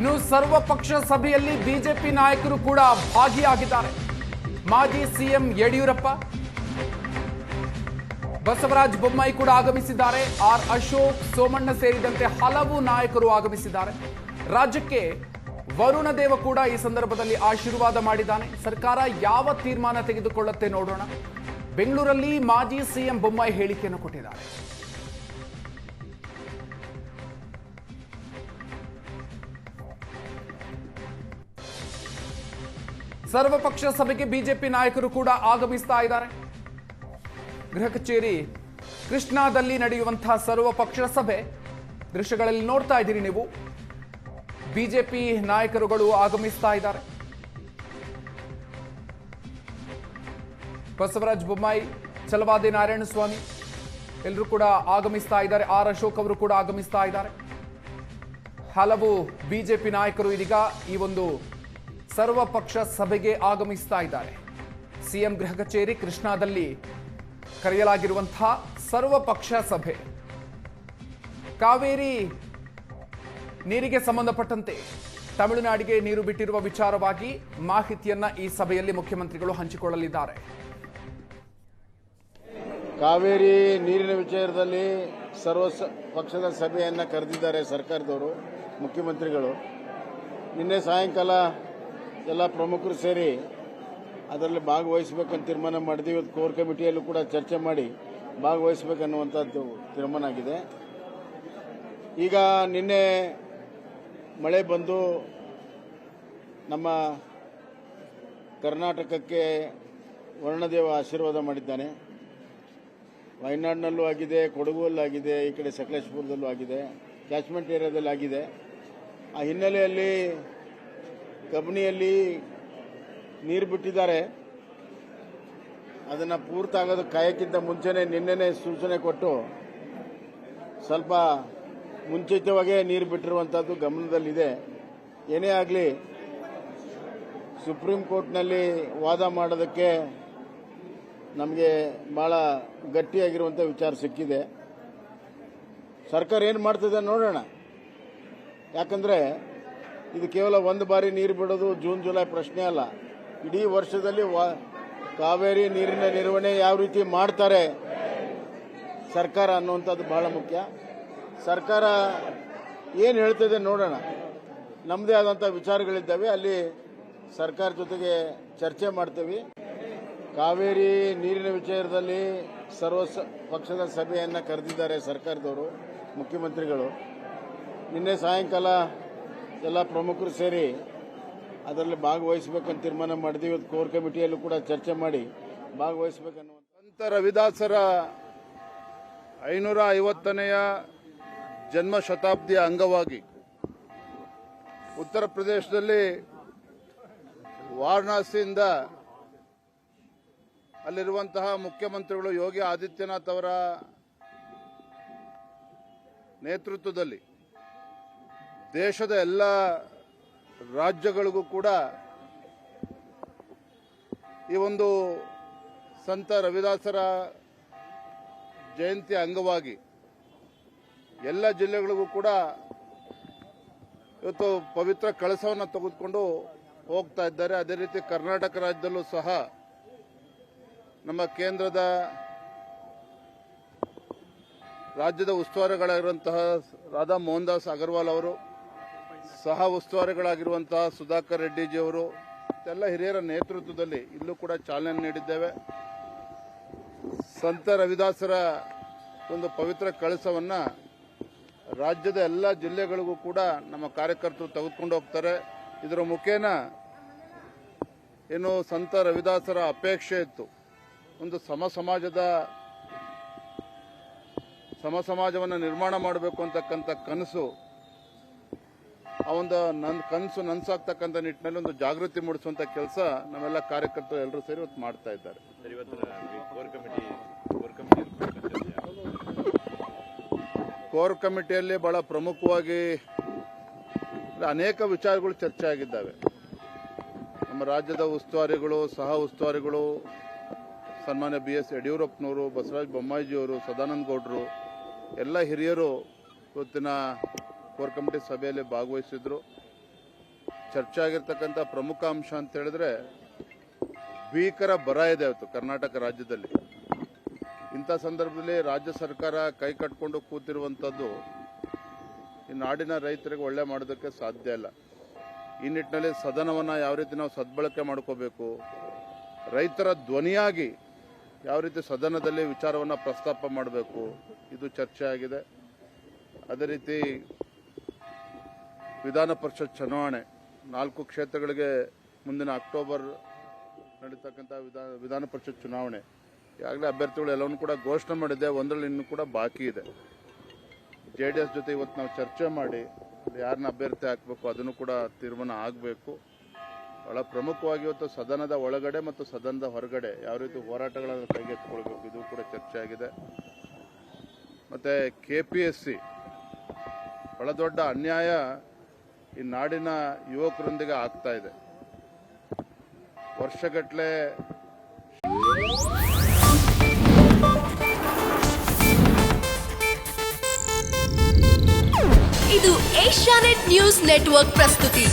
ಇನ್ನು ಸರ್ವಪಕ್ಷ ಸಭೆಯಲ್ಲಿ ಬಿಜೆಪಿ ನಾಯಕರು ಕೂಡ ಭಾಗಿಯಾಗಿದ್ದಾರೆ. ಮಾಜಿ ಸಿಎಂ ಯಡಿಯೂರಪ್ಪ, ಬಸವರಾಜ ಬೊಮ್ಮಾಯಿ ಕೂಡ ಆಗಮಿಸಿದ್ದಾರೆ. ಆರ್ ಅಶೋಕ್, ಸೋಮಣ್ಣ ಸೇರಿದಂತೆ ಹಲವು ನಾಯಕರು ಆಗಮಿಸಿದ್ದಾರೆ. ರಾಜ್ಯಕ್ಕೆ ವರುಣ ದೇವ ಕೂಡ ಈ ಸಂದರ್ಭದಲ್ಲಿ ಆಶೀರ್ವಾದ ಮಾಡಿದ್ದಾನೆ. ಸರ್ಕಾರ ಯಾವ ತೀರ್ಮಾನ ತೆಗೆದುಕೊಳ್ಳುತ್ತೆ ನೋಡೋಣ. ಬೆಂಗಳೂರಲ್ಲಿ ಮಾಜಿ ಸಿಎಂ ಬೊಮ್ಮಾಯಿ ಹೇಳಿಕೆಯನ್ನು ಕೊಟ್ಟಿದ್ದಾರೆ. ಸರ್ವಪಕ್ಷ ಸಭೆಗೆ ಬಿಜೆಪಿ ನಾಯಕರು ಕೂಡ ಆಗಮಿಸ್ತಾ ಇದ್ದಾರೆ. ಗೃಹ ಕಚೇರಿ ಕೃಷ್ಣಾದಲ್ಲಿ ನಡೆಯುವಂತಹ ಸರ್ವಪಕ್ಷ ಸಭೆ ದೃಶ್ಯಗಳಲ್ಲಿ ನೋಡ್ತಾ ಇದ್ದೀರಿ ನೀವು. ಬಿಜೆಪಿ ನಾಯಕರುಗಳು ಆಗಮಿಸ್ತಾ ಇದ್ದಾರೆ. ಬಸವರಾಜ ಬೊಮ್ಮಾಯಿ, ಚಲವಾದಿ ನಾರಾಯಣಸ್ವಾಮಿ ಎಲ್ಲರೂ ಕೂಡ ಆಗಮಿಸ್ತಾ ಇದ್ದಾರೆ. ಆರ್ ಅಶೋಕ್ ಅವರು ಕೂಡ ಆಗಮಿಸ್ತಾ ಇದ್ದಾರೆ. ಹಲವು ಬಿಜೆಪಿ ನಾಯಕರು ಇದೀಗ ಈ ಒಂದು ಸರ್ವಪಕ್ಷ ಸಭೆಗೆ ಆಗಮಿಸ್ತಾ ಇದ್ದಾರೆ. ಸಿಎಂ ಗೃಹ ಕಚೇರಿ ಕೃಷ್ಣಾದಲ್ಲಿ ಕರೆಯಲಾಗಿರುವಂತಹ ಸರ್ವಪಕ್ಷ ಸಭೆ. ಕಾವೇರಿ ನೀರಿಗೆ ಸಂಬಂಧಪಟ್ಟಂತೆ ತಮಿಳುನಾಡಿಗೆ ನೀರು ಬಿಟ್ಟಿರುವ ವಿಚಾರವಾಗಿ ಮಾಹಿತಿಯನ್ನ ಈ ಸಭೆಯಲ್ಲಿ ಮುಖ್ಯಮಂತ್ರಿಗಳು ಹಂಚಿಕೊಳ್ಳಲಿದ್ದಾರೆ. ಕಾವೇರಿ ನೀರಿನ ವಿಚಾರದಲ್ಲಿ ಸರ್ವ ಪಕ್ಷದ ಸಭೆಯನ್ನು ಕರೆದಿದ್ದಾರೆ ಸರ್ಕಾರದವರು, ಮುಖ್ಯಮಂತ್ರಿಗಳು. ನಿನ್ನೆ ಸಾಯಂಕಾಲ ಎಲ್ಲ ಪ್ರಮುಖರು ಸೇರಿ ಅದರಲ್ಲಿ ಭಾಗವಹಿಸಬೇಕಂತ ತೀರ್ಮಾನ ಮಾಡಿದ್ವಿ. ಇವತ್ತು ಕೋರ್ ಕಮಿಟಿಯಲ್ಲೂ ಕೂಡ ಚರ್ಚೆ ಮಾಡಿ ಭಾಗವಹಿಸಬೇಕನ್ನುವಂಥದ್ದು ತೀರ್ಮಾನ ಆಗಿದೆ. ಈಗ ನಿನ್ನೆ ಮಳೆ ಬಂದು ನಮ್ಮ ಕರ್ನಾಟಕಕ್ಕೆ ವರ್ಣದೇವ ಆಶೀರ್ವಾದ ಮಾಡಿದ್ದಾನೆ. ವಯನಾಡಿನಲ್ಲೂ ಆಗಿದೆ, ಕೊಡಗಲ್ಲೂ ಆಗಿದೆ, ಈ ಕಡೆ ಸಕಲೇಶಪುರದಲ್ಲೂ ಆಗಿದೆ, ಕ್ಯಾಚ್ಮೆಂಟ್ ಏರಿಯಾದಲ್ಲಿ ಆಗಿದೆ. ಆ ಹಿನ್ನೆಲೆಯಲ್ಲಿ ಕಬಿನಿಯಲ್ಲಿ ನೀರು ಬಿಟ್ಟಿದ್ದಾರೆ. ಅದನ್ನು ಪೂರ್ತಿ ಆಗೋದು ಕಾಯಕ್ಕಿಂತ ಮುಂಚೆನೇ ನಿನ್ನೆನೇ ಸೂಚನೆ ಕೊಟ್ಟು ಸ್ವಲ್ಪ ಮುಂಚಿತವಾಗೇ ನೀರು ಬಿಟ್ಟಿರುವಂಥದ್ದು ಗಮನದಲ್ಲಿದೆ. ಏನೇ ಆಗಲಿ ಸುಪ್ರೀಂ ಕೋರ್ಟ್ನಲ್ಲಿ ವಾದ ಮಾಡೋದಕ್ಕೆ ನಮಗೆ ಭಾಳ ಗಟ್ಟಿಯಾಗಿರುವಂಥ ವಿಚಾರ ಸಿಕ್ಕಿದೆ. ಸರ್ಕಾರ ಏನು ಮಾಡ್ತಿದೆ ನೋಡೋಣ. ಯಾಕಂದರೆ ಇದು ಕೇವಲ ಒಂದು ಬಾರಿ ನೀರು ಬಿಡೋದು ಜೂನ್ ಜುಲೈ ಪ್ರಶ್ನೆ ಅಲ್ಲ. ಇಡೀ ವರ್ಷದಲ್ಲಿ ಕಾವೇರಿ ನೀರಿನ ನಿರ್ವಹಣೆ ಯಾವ ರೀತಿ ಮಾಡ್ತಾರೆ ಸರ್ಕಾರ ಅನ್ನುವಂಥದ್ದು ಬಹಳ ಮುಖ್ಯ. ಸರ್ಕಾರ ಏನು ಹೇಳ್ತಿದೆ ನೋಡೋಣ. ನಮ್ಮದೇ ಆದಂಥ ವಿಚಾರಗಳಿದ್ದಾವೆ, ಅಲ್ಲಿ ಸರ್ಕಾರ ಜೊತೆಗೆ ಚರ್ಚೆ ಮಾಡ್ತೀವಿ. ಕಾವೇರಿ ನೀರಿನ ವಿಚಾರದಲ್ಲಿ ಸರ್ವ ಪಕ್ಷದ ಸಭೆಯನ್ನು ಕರೆದಿದ್ದಾರೆ ಸರ್ಕಾರದವರು, ಮುಖ್ಯಮಂತ್ರಿಗಳು. ನಿನ್ನೆ ಸಾಯಂಕಾಲ ಎಲ್ಲ ಪ್ರಮುಖರು ಸೇರಿ ಅದರಲ್ಲಿ ಭಾಗವಹಿಸಬೇಕಂತ ತೀರ್ಮಾನ ಮಾಡಿದ್ವಿ. ಇವತ್ತು ಕೋರ್ ಕಮಿಟಿಯಲ್ಲೂ ಕೂಡ ಚರ್ಚೆ ಮಾಡಿ ಭಾಗವಹಿಸಬೇಕನ್ನುವಂಥ ಸಂತ ರವಿದಾಸರ 550ನೆಯ ಜನ್ಮ ಶತಾಬ್ದಿಯ ಅಂಗವಾಗಿ ಉತ್ತರ ಪ್ರದೇಶದಲ್ಲಿ ವಾರಣಾಸಿಯಿಂದ ಅಲ್ಲಿರುವಂತಹ ಮುಖ್ಯಮಂತ್ರಿಗಳು ಯೋಗಿ ಆದಿತ್ಯನಾಥ್ ಅವರ ನೇತೃತ್ವದಲ್ಲಿ ದೇಶದ ಎಲ್ಲ ರಾಜ್ಯಗಳಿಗೂ ಕೂಡ ಈ ಒಂದು ಸಂತ ರವಿದಾಸರ ಜಯಂತಿ ಅಂಗವಾಗಿ ಎಲ್ಲ ಜಿಲ್ಲೆಗಳಿಗೂ ಕೂಡ ಇವತ್ತು ಪವಿತ್ರ ಕಳಸವನ್ನು ತೆಗೆದುಕೊಂಡು ಹೋಗ್ತಾ ಇದ್ದಾರೆ. ಅದೇ ರೀತಿ ಕರ್ನಾಟಕ ರಾಜ್ಯದಲ್ಲೂ ಸಹ ನಮ್ಮ ಕೇಂದ್ರದ ರಾಜ್ಯದ ಉಸ್ತುವಾರಿಗಳಾಗಿರುವಂತಹ ರಾಧಾ ಮೋಹನ್ ದಾಸ್ ಅಗರ್ವಾಲ್ ಅವರು, ಸಹ ಉಸ್ತುವಾರಿಗಳಾಗಿರುವಂತಹ ಸುಧಾಕರ್ ರೆಡ್ಡಿಜಿಯವರು, ಎಲ್ಲ ಹಿರಿಯರ ನೇತೃತ್ವದಲ್ಲಿ ಇಲ್ಲೂ ಕೂಡ ಚಾಲನೆ ನೀಡಿದ್ದೇವೆ. ಸಂತ ರವಿದಾಸರ ಒಂದು ಪವಿತ್ರ ಕಳಸವನ್ನು ರಾಜ್ಯದ ಎಲ್ಲ ಜಿಲ್ಲೆಗಳಿಗೂ ಕೂಡ ನಮ್ಮ ಕಾರ್ಯಕರ್ತರು ತೆಗೆದುಕೊಂಡು ಹೋಗ್ತಾರೆ. ಇದರ ಮುಖೇನ ಏನು ಸಂತ ರವಿದಾಸರ ಅಪೇಕ್ಷೆ ಇತ್ತು, ಒಂದು ಸಮ ಸಮಾಜವನ್ನು ನಿರ್ಮಾಣ ಮಾಡಬೇಕು ಅಂತಕ್ಕಂಥ ಕನಸು, ಆ ಒಂದು ಕನಸು ನನಸಾಗ್ತಕ್ಕಂಥ ನಿಟ್ಟಿನಲ್ಲಿ ಒಂದು ಜಾಗೃತಿ ಮೂಡಿಸುವಂತ ಕೆಲಸ ನಮ್ಮೆಲ್ಲ ಕಾರ್ಯಕರ್ತರು ಎಲ್ಲರೂ ಸೇರಿ ಇವತ್ತು ಮಾಡ್ತಾ ಇದ್ದಾರೆ. ಕೋರ್ ಕಮಿಟಿಯಲ್ಲಿ ಬಹಳ ಪ್ರಮುಖವಾಗಿ ಅನೇಕ ವಿಚಾರಗಳು ಚರ್ಚೆ ಆಗಿದ್ದಾವೆ. ನಮ್ಮ ರಾಜ್ಯದ ಉಸ್ತುವಾರಿಗಳು, ಸಹ ಉಸ್ತುವಾರಿಗಳು, ಸನ್ಮಾನ್ಯ BS ಯಡಿಯೂರಪ್ಪನವರು, ಬಸವರಾಜ ಬೊಮ್ಮಾಯಿಜಿಯವರು, ಸದಾನಂದ ಗೌಡರು, ಎಲ್ಲ ಹಿರಿಯರು ಇವತ್ತಿನ ಕೋರ್ ಕಮಿಟಿ ಸಭೆಯಲ್ಲಿ ಭಾಗವಹಿಸಿದ್ರು. ಚರ್ಚೆ ಆಗಿರ್ತಕ್ಕಂಥ ಪ್ರಮುಖ ಅಂಶ ಅಂತ ಹೇಳಿದ್ರೆ ಭೀಕರ ಬರ ಇದೆ ಇವತ್ತು ಕರ್ನಾಟಕ ರಾಜ್ಯದಲ್ಲಿ. ಇಂಥ ಸಂದರ್ಭದಲ್ಲಿ ರಾಜ್ಯ ಸರ್ಕಾರ ಕೈ ಕಟ್ಕೊಂಡು ಕೂತಿರುವಂಥದ್ದು ಈ ನಾಡಿನ ರೈತರಿಗೆ ಒಳ್ಳೆ ಮಾಡೋದಕ್ಕೆ ಸಾಧ್ಯ ಇಲ್ಲ. ಈ ನಿಟ್ಟಿನಲ್ಲಿ ಸದನವನ್ನು ಯಾವ ರೀತಿ ನಾವು ಸದ್ಬಳಕೆ ಮಾಡ್ಕೋಬೇಕು, ರೈತರ ಧ್ವನಿಯಾಗಿ ಯಾವ ರೀತಿ ಸದನದಲ್ಲಿ ವಿಚಾರವನ್ನು ಪ್ರಸ್ತಾಪ ಮಾಡಬೇಕು, ಇದು ಚರ್ಚೆ ಆಗಿದೆ. ಅದೇ ರೀತಿ ವಿಧಾನ ಪರಿಷತ್ ಚುನಾವಣೆ 4 ಕ್ಷೇತ್ರಗಳಿಗೆ ಮುಂದಿನ ಅಕ್ಟೋಬರ್ ನಡೀತಕ್ಕಂಥ ವಿಧಾನ ಪರಿಷತ್ ಚುನಾವಣೆ ಈಗಾಗಲೇ ಅಭ್ಯರ್ಥಿಗಳು ಎಲ್ಲವನ್ನೂ ಕೂಡ ಘೋಷಣೆ ಮಾಡಿದೆ. ಒಂದರಲ್ಲಿ ಇನ್ನೂ ಕೂಡ ಬಾಕಿ ಇದೆ. JDS ಜೊತೆ ಇವತ್ತು ನಾವು ಚರ್ಚೆ ಮಾಡಿ ಯಾರನ್ನ ಅಭ್ಯರ್ಥಿ ಹಾಕಬೇಕು ಅದನ್ನು ಕೂಡ ತೀರ್ಮಾನ ಆಗಬೇಕು. ಬಹಳ ಪ್ರಮುಖವಾಗಿ ಇವತ್ತು ಸದನದ ಒಳಗಡೆ ಮತ್ತು ಸದನದ ಹೊರಗಡೆ ಯಾವ ರೀತಿ ಹೋರಾಟಗಳನ್ನು ಕೈಗೆತ್ತಿಕೊಳ್ಬೇಕು ಇದು ಕೂಡ ಚರ್ಚೆ ಆಗಿದೆ. ಮತ್ತು KPSC ಬಹಳ ದೊಡ್ಡ ಅನ್ಯಾಯ ಈ ನಾಡಿನ ಯುವಕರೊಂದಿಗೆ ಆಗ್ತಾ ಇದೆ. ವರ್ಷಗಟ್ಟಲೆ ಇದು ಏಷ್ಯಾನೆಟ್ ನ್ಯೂಸ್ ನೆಟ್ವರ್ಕ್ ಪ್ರಸ್ತುತಿ.